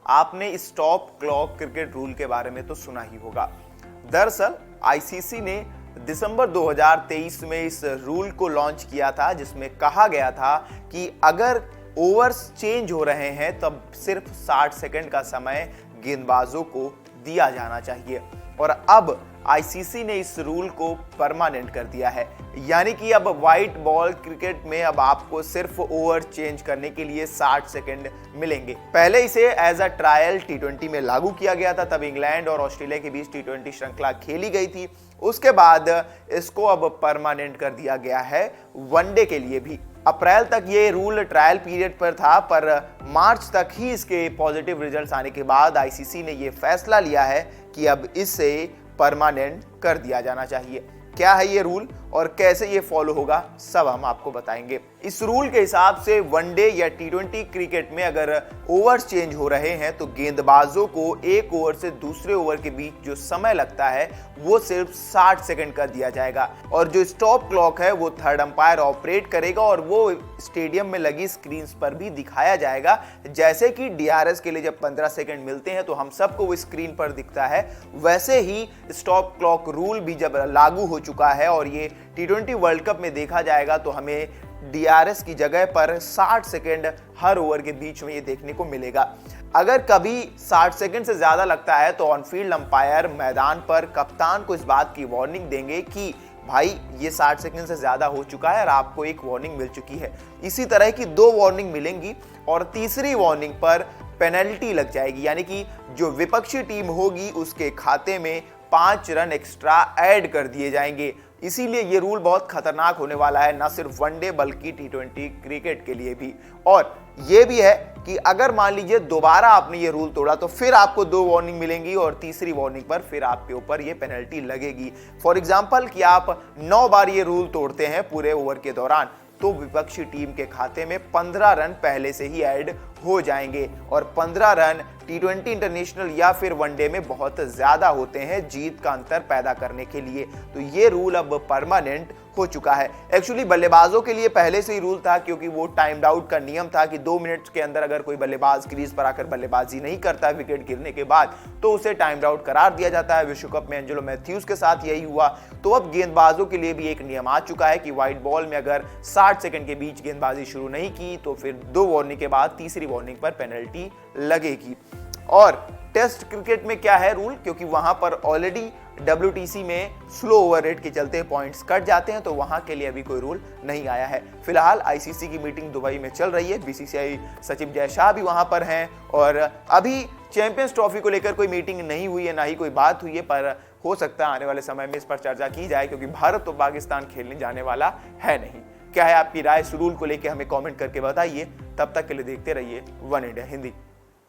आपने stop clock cricket rule के बारे में तो सुना ही होगा। दरअसल आईसीसी ने दिसंबर 2023 में इस रूल को लॉन्च किया था, जिसमें कहा गया था कि अगर ओवर्स चेंज हो रहे हैं तब सिर्फ 60 सेकंड का समय गेंदबाजों को दिया जाना चाहिए। और अब आईसीसी ने इस रूल को परमानेंट कर दिया है, यानी कि अब व्हाइट बॉल क्रिकेट में अब आपको सिर्फ ओवर चेंज करने के लिए 60 सेकंड मिलेंगे। पहले इसे एज अ ट्रायल टी20 में लागू किया गया था, तब इंग्लैंड और ऑस्ट्रेलिया के बीच टी20 श्रृंखला खेली गई थी। उसके बाद इसको अब परमानेंट कर दिया गया है वनडे के लिए भी। अप्रैल तक ये रूल ट्रायल पीरियड पर था, पर मार्च तक ही इसके पॉजिटिव रिजल्ट्स आने के बाद आईसीसी ने ये फैसला लिया है कि अब इसे परमानेंट कर दिया जाना चाहिए। क्या है ये रूल और कैसे ये फॉलो होगा, सब हम आपको बताएंगे। इस रूल के हिसाब से वनडे या टी20 क्रिकेट में अगर ओवर्स चेंज हो रहे हैं तो गेंदबाजों को एक ओवर से दूसरे ओवर के बीच जो समय लगता है वो सिर्फ 60 सेकंड का दिया जाएगा। और जो स्टॉप क्लॉक है वो थर्ड अंपायर ऑपरेट करेगा और वो स्टेडियम में लगी स्क्रीन पर भी दिखाया जाएगा। जैसे कि डीआरएस के लिए जब 15 सेकंड मिलते हैं तो हम सबको वो स्क्रीन पर दिखता है, वैसे ही स्टॉप क्लॉक रूल भी जब लागू हो चुका है और ये टी20 वर्ल्ड कप में देखा जाएगा तो हमें डीआरएस की जगह पर 60 सेकंड हर ओवर के बीच में ये देखने को मिलेगा। अगर कभी 60 सेकंड से ज्यादा लगता है तो ऑन फील्ड अंपायर मैदान पर कप्तान को इस बात की वार्निंग देंगे कि भाई ये 60 सेकंड से ज्यादा हो चुका है और आपको एक वार्निंग मिल चुकी है। इसी तरह की 2 वार्निंग मिलेंगी और तीसरी वार्निंग पर पेनल्टी लग जाएगी, यानी कि जो विपक्षी टीम होगी उसके खाते में 5 रन एक्स्ट्रा ऐड कर दिए जाएंगे। इसीलिए ये रूल बहुत खतरनाक होने वाला है, ना सिर्फ वनडे बल्कि टी20 क्रिकेट के लिए भी। और ये भी है कि अगर मान लीजिए दोबारा आपने ये रूल तोड़ा तो फिर आपको 2 वार्निंग मिलेंगी और तीसरी वार्निंग पर फिर आपके ऊपर ये पेनल्टी लगेगी। फॉर एग्जांपल कि आप 9 बार ये रूल तोड़ते हैं पूरे ओवर के दौरान तो विपक्षी टीम के खाते में 15 रन पहले से ही ऐड हो जाएंगे। और 15 रन टी20 इंटरनेशनल या फिर वनडे में बहुत ज्यादा होते हैं जीत का अंतर पैदा करने के लिए। तो ये रूल अब परमानेंट हो चुका है। एक्चुअली बल्लेबाजों के लिए पहले से ही रूल था, क्योंकि वो टाइम्ड आउट का नियम था कि 2 मिनट के अंदर अगर कोई बल्लेबाज क्रीज पर आकर बल्लेबाजी नहीं करता विकेट गिरने के बाद तो उसे टाइम्ड आउट करार दिया जाता है। विश्व कप में एंजेलो मैथ्यूज के साथ यही हुआ। तो अब गेंदबाजों के लिए भी एक नियम आ चुका है कि व्हाइट बॉल में अगर 60 सेकंड के बीच गेंदबाजी शुरू नहीं की तो फिर 2 वार्निंग के बाद तीसरी वार्निंग पर पेनल्टी लगेगी। और टेस्ट क्रिकेट में क्या है रूल, क्योंकि वहां पर ऑलरेडी WTC में स्लो ओवर रेट के चलते पॉइंट्स कट जाते हैं तो वहां के लिए अभी कोई रूल नहीं आया है। फिलहाल आईसीसी की मीटिंग दुबई में चल रही है, बीसीसीआई सचिव जय शाह भी वहां पर हैं और अभी चैंपियंस ट्रॉफी को लेकर कोई मीटिंग नहीं हुई है, ना ही कोई बात हुई है, पर हो सकता है आने वाले समय में इस पर चर्चा की जाए, क्योंकि भारत तो पाकिस्तान खेलने जाने वाला है नहीं। क्या है आपकी राय इस रूल को लेकर, हमें कमेंट करके बताइए। तब तक के लिए देखते रहिए वन इंडिया हिंदी।